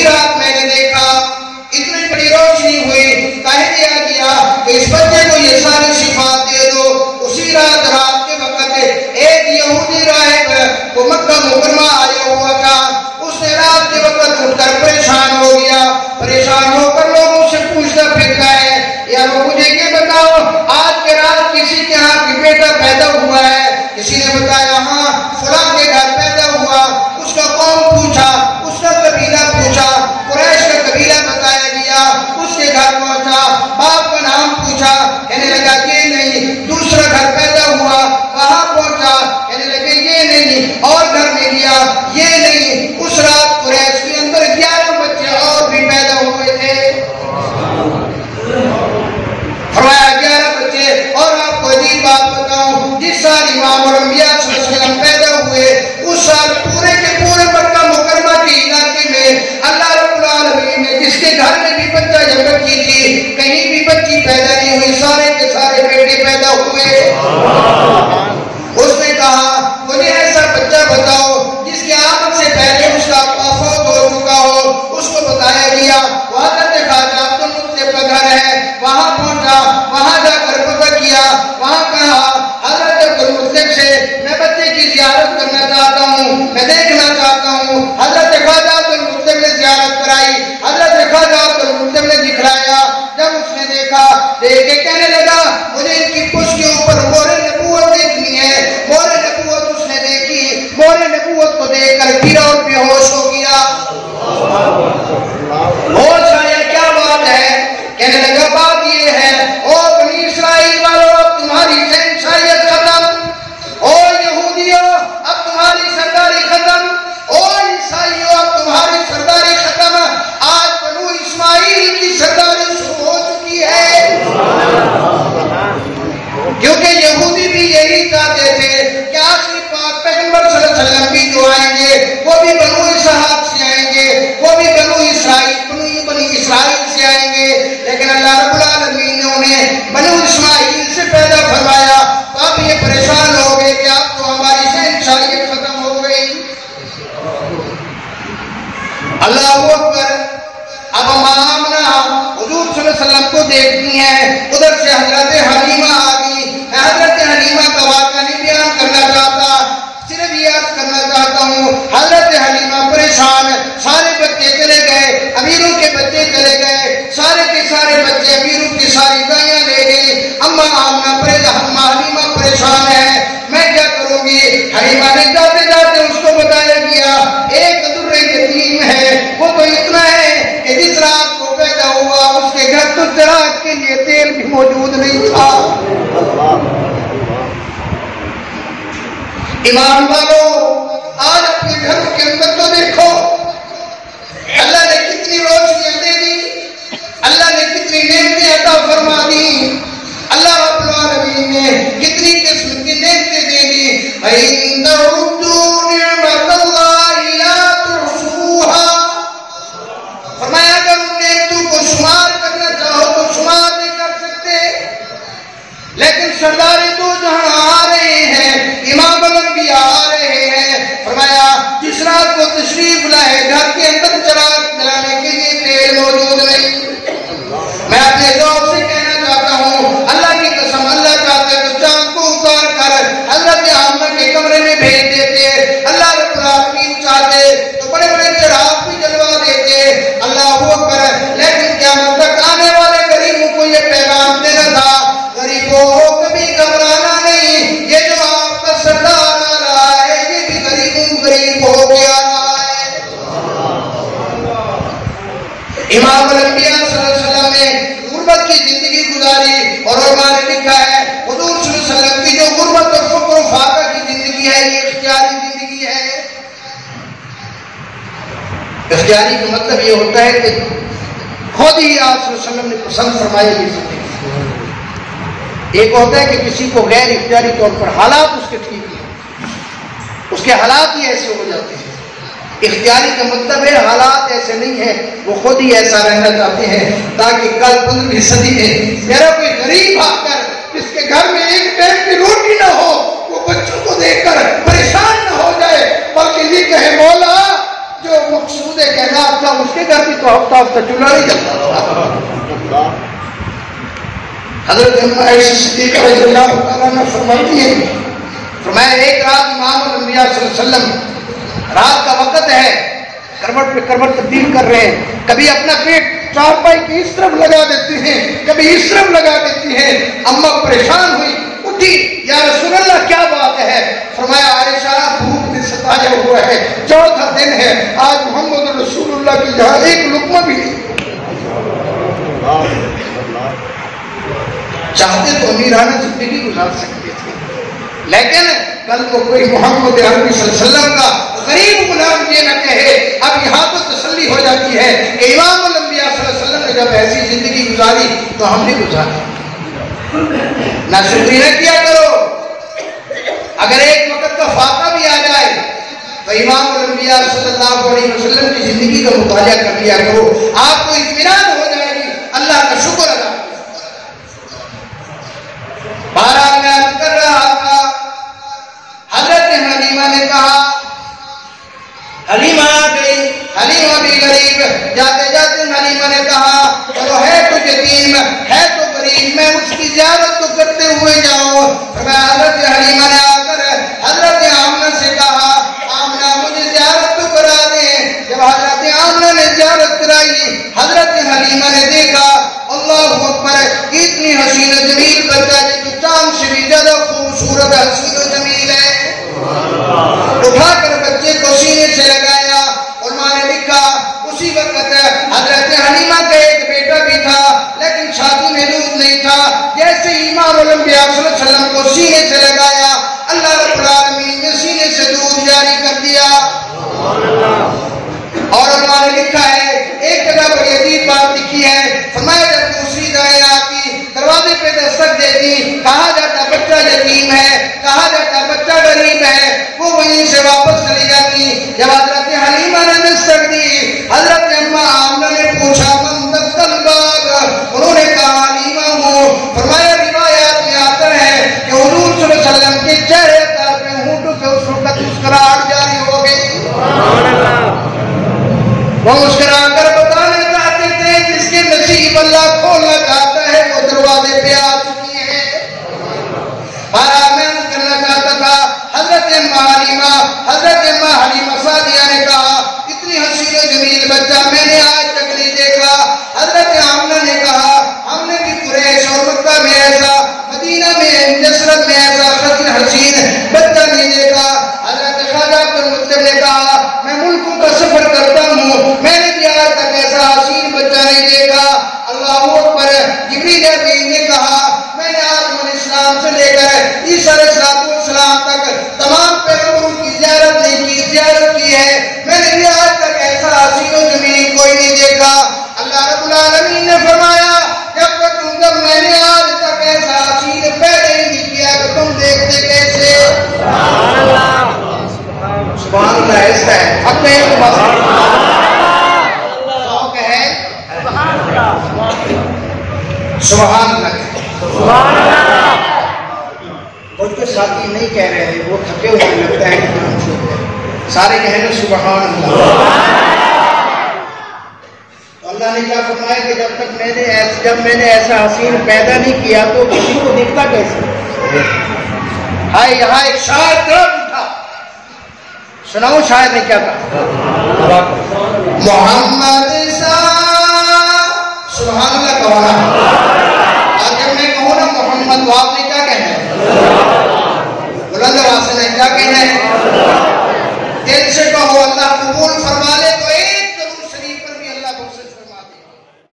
اسی رات میں نے دیکھا اتنی بڑی روشنی ہوئی، کہہ دیا گیا کہ اس بچے کو یہ ساری صفات دے دو۔ اسی رات کے وقت ایک یہودی راہب وہ مکہ مکرمہ آیا ہوا تھا، اس نے رات کے وقت اٹھ کر پریشان ہو گیا، پریشان ہو کر لوگوں سے پوچھتا پھرتا ہے، یار مجھے یہ بتاؤ آج کے رات کسی کے ہاں بھی بیٹا پیدا ہوا ہے؟ کسی نے بتایا ہاں فلاں کے گھر پیدا ہوا۔ اس کا قوم پوچھا، اس کا قبیلہ پوچھا، قریش کا قبیلہ بتایا گیا، اس کے گھر پہنچا، باپ کا نام پوچھا، کہنے لگا یہ نہیں۔ دوسرا گھر پیدا ہوا، وہاں پہنچا، کہنے لگے یہ نہیں، اور گھر میں گیا، یہ نہیں۔ اس رات قریش کے اندر 11 بچے اور بھی پیدا ہوئے تھے، فرمایا 11 بچے۔ اور آپ کو عجیب بات بتاؤں، جس سال امام الانبیاء صلی اللہ علیہ وسلم پیدا ہوئے اس سال پورے کے پورے مکہ مکرمہ کے علاقے میں اللہ رب العالمین نے جس کے گھر میں بھی بچہ یا بچی تھی کہیں بھی بچی پیدا نہیں ہوئی، سارے کے سارے بیٹے پیدا ہوئے۔ اس نے کہا مجھے ایسا بچہ بتاؤ جس کے آمد سے پہلے اس کا فوت ہو چکا ہو۔ اس کو بتایا گیا وہ حضرت خواجہ عبد المطلب کا گھر ہے، وہاں پہنچا، وہاں جا کر پتہ کیا، وہاں کہا حضرت عبد المطلب سے میں بچے کی زیارت کرنا چاہتا ہوں، میں دیکھنا چاہتا ہوں۔ حضرت خواجہ عبد المطلب نے زیارت کرائی، حضرت خواجہ عبد المطلب نے دکھلایا۔ جب اس نے دیکھا، دیکھ کے کہنے لگا مجھے ان کی پشت کے اوپر مہر نبوت دیکھنی ہے۔ مہر نبوت اس نے دیکھی، مہر نبوت کو دیکھ کر گرا اور بے ہوش ہو گیا۔ ہوش آیا، کیا بات ہے؟ کہنے لگا بات یہ ہے او بنی اسرائیل والوں، اب تمہاری شہنشاہیت ختم، او یہودیوں اب تمہاری سرداری ختم، او عیسائیوں اب تمہاری سرداری ختم، آج بنو اسماعیل کی سرداری شروع ہو چکی ہے۔ کیونکہ یہودی بھی یہی چاہتے تھے کہ آخری پاک پیغمبر صلی اللہ علیہ وسلم بھی جو آئیں گے وہ بھی بنو اسحاق سے آئیں گے، وہ بھی بنی اسرائیل سے آئیں گے، لیکن اللہ رب العالمین نے انہیں بنو اسماعیل سے پیدا فرمایا۔ تو اب یہ پریشان ہو گئے کہ اب تو ہماری شہنشاہیت ختم ہو گئی۔ اللہ اکبر۔ اب آمنہ حضور صلی اللہ علیہ وسلم کو دیکھتی ہیں، ادھر سے حضرت حلیمہ آ گئی۔ میں حضرت حلیمہ کا واقعہ نہیں بیان کرنا چاہتا، صرف یہ عرض کرنا چاہتا ہوں حضرت حلیمہ پریشان، سارے بچے چلے گئے، امیروں کے بچے چلے گئے، سارے کے سارے بچے امیروں کی ساری دائیاں لے گئی۔ اما حلیمہ پریشان ہے، میں کیا کروں گی؟ حلیمہ نے جاتے جاتے اس کو بتایا گیا ایک در یتیم ہے، وہ تو اتنا ہے کہ جس رات کو پیدا ہوا اس کے گھر تو چراغ کے لیے تیل بھی موجود نہیں تھا۔ ایمان والو آج اپنے گھروں کے اندر تو دیکھو اللہ نے کتنی روشنیاں دے دی، اللہ نے کتنی نعمتیں عطا فرما دی، اللہ رب العالمین نے کتنی قسم کی نعمتیں دے دی۔ وَإِن تَعُدُّوا نِعْمَتَ اللَّهِ لَا تُحْصُوهَا، فرمایا اگر ان نعمتوں کو شمار کرنا چاہو تو شمار نہیں کر سکتے۔ لیکن سردار دو جہاں آ رہے ہیں، امام الانبیاء آ رہے ہیں، فرمایا جس رات کو تشریف لائے گھر کے اندر چراغ جلانے کے لیے تیل موجود نہیں۔ میں اپنے ذوق سے کہنا چاہتا ہوں اللہ کی قسم اللہ چاہتے تو چاند کو اتار کر حضرت آمنہ کے کمرے میں بھیج دیتے، اللہ رب العالمین چاہتے تو بڑے بڑے چراغ بھی جلوا دیتے، اللہ اکبر۔ لیکن قیامت تک آنے والے غریبوں کو یہ پیغام دینا تھا، غریبوں کبھی گھبرانا نہیں، یہ جو آپ کا سردار آ رہا ہے یہ بھی غریب ہو کے آ رہا ہے۔ امام الانبیاء صلی اللہ علیہ وسلم نے غربت کی زندگی گزاری، اور علماء نے لکھا ہے حضور صلی اللہ علیہ وسلم کی جو غربت اور فقر و فاقہ کی زندگی ہے یہ اختیاری زندگی ہے۔ اختیاری کا مطلب یہ ہوتا ہے کہ خود ہی آپ صلی اللہ علیہ وسلم نے پسند فرمائی ہوئی زندگی۔ ایک ہوتا ہے کہ کسی کو غیر اختیاری طور پر حالات اس کے ٹھیک ہیں، اس کے حالات ہی ایسے ہو جاتے ہیں۔ اختیاری کا مطلب ہے حالات ایسے نہیں ہیں، وہ خود ہی ایسا رہنا چاہتے ہیں تاکہ کل 15ویں صدی میں میرا کوئی غریب آ کر جس کے گھر میں ایک ٹائم کی روٹی نہ ہو وہ بچوں کو دیکھ کر پریشان نہ ہو جائے، بلکہ یہ کہے مولا جو مقصود کائنات تھا اس کے گھر بھی تو ہفتہ ہفتہ چولہا نہیں جلتا تھا. حضرت عائشہ صدیقہ رضی اللہ تعالیٰ عنہ فرماتی ہے فرمایا ایک رات امام الانبیاء صلی اللہ علیہ وسلم رات کا وقت ہے کروٹ پہ کروٹ تبدیل کر رہے ہیں کبھی اپنا پیٹ چارپائی کی اس طرف لگا دیتے ہیں کبھی اس طرف لگا دیتی ہیں. اماں پریشان ہوئی اٹھی یا رسول اللہ کیا بات ہے فرمایا عائشہ بھوک نے ستایا ہوا ہے چوتھا دن ہے آج محمد رسول اللہ کی جہاں ایک لقمہ بھی نہیں. چاہتے تو امیرانہ زندگی گزار سکتے تھے لیکن کل کو کوئی محمد عربی صلی اللہ علیہ وسلم کا غریب غلام یہ نہ کہے. اب یہاں تو تسلی ہو جاتی ہے کہ امام الانبیاء صلی اللہ علیہ وسلم نے جب ایسی زندگی گزاری تو ہم نے گزاری. نہ شکریہ کیا کرو اگر ایک وقت کا فاقہ بھی آ جائے تو امام الانبیاء صلی اللہ علیہ وسلم کی زندگی کا مطالعہ کر لیا کرو آپ کو اطمینان ہو جائے گی اللہ کا شکر ادا. بہرحال میں عرض کر رہا تھا حضرت حلیمہ نے کہا حلیمہ آ گئی حلیمہ بھی غریب جاتے جاتے حلیمہ نے کہا چلو ہے تو یتیم ہے تو غریب میں اس کی زیارت تو کرتے ہوئے جاؤں. میں حضرت حلیمہ نے آ کر حضرت آمنہ سے کہا آمنہ مجھے زیارت تو کرا دیں. جب حضرت آمنہ نے زیارت کرائی حضرت حلیمہ نے دیکھا اللہ اکبر کتنی حسین و جمیل بچہ جو چاند سے بھی زیادہ خوبصورت حسین و جمیل ہے. اٹھا کر بچے کو سینے سے لگایا علماء نے لکھا اسی وقت حضرت حلیمہ کا ایک بیٹا بھی تھا لیکن شادی میں دودھ نہیں تھا. جیسے امام الانبیاء صلی اللہ علیہ وسلم کو سینے سے لگایا اللہ رب العالمین نے سینے سے دودھ جاری کر دیا. اور علماء نے لکھا ہے ایک جگہ پر عجیب بات لکھی ہے فرمایا جب دوسری دائیں آتی دروازے پہ دستک دیتی کہا جاتا بچہ یتیم ہے کہا جاتا بچہ غریب ہے وہ وہیں سے واپس چلی جاتی. جب حضرت حلیمہ نے دستک دی حضرت اماں آمنہ نے پوچھا من دخل باب انہوں نے کہا حلیمہ ہوں. فرمایا روایات میں آتا ہے کہ حضور صلی اللہ علیہ وسلم کے چہرے پر پہ ہونٹوں سے اس وقت مسکراہٹ جاری ہو گئی. وہ مسکرا کر بتانا چاہتے تھے جس کے نصیب اللہ کھولنا چاہتا ہے وہ دروازے پہ آ چکی ہے. میں کرنا چاہتا تھا حضرت اماں حلیمہ سعدیہ نے کہا اتنی حسین و جمیل بچہ میں نے آج تک نہیں دیکھا. حضرت آمنہ نے کہا ہم نے بھی قریش اور مکہ میں ایسا مدینہ میں نصرت میں ایسا حسین بچہ نہیں دیکھا. حضرت خواجہ عبد المطلب نے کہا میں ملکوں کا سفر کرتا ہوں میں نے بھی آج تک ایسا حسین بچہ نہیں دیکھا. اللہ اکبر. جبریل امین نے کہا میں نے آدم علیہ السلام سے لے کر عیسیٰ علیہ السلام تک تمام پیغمبروں کی زیارت نہیں کی زیارت کی ہے میں نے بھی آج تک ایسا حسین و جمیل کوئی نہیں دیکھا. اللہ رب العالمین نے فرمایا جب میں نے آج تک ایسا حسین پیدا ہی نہیں کیا تو تم دیکھتے کیسے. سبحان اللہ. ایسا ہے اب میں ایک بات سبحان اللہ. کچھ تو ساتھی نہیں کہہ رہے ہیں وہ تھکے ہوئے لگتا ہے سارے کہنے سبحان اللہ. تو اللہ نے کیا فرمایا کہ جب میں نے ایسا حسین پیدا نہیں کیا تو کسی کو دیکھتا کیسے. ہائے یہاں ایک شاعر طرف اٹھا سناؤ شاعر نے کیا کہا محمد سبحان اللہ کہا. آج جب میں کہوں نا محمد تو آپ نے کیا کہنا ہے بلند آواز سے کیا کہنا ہے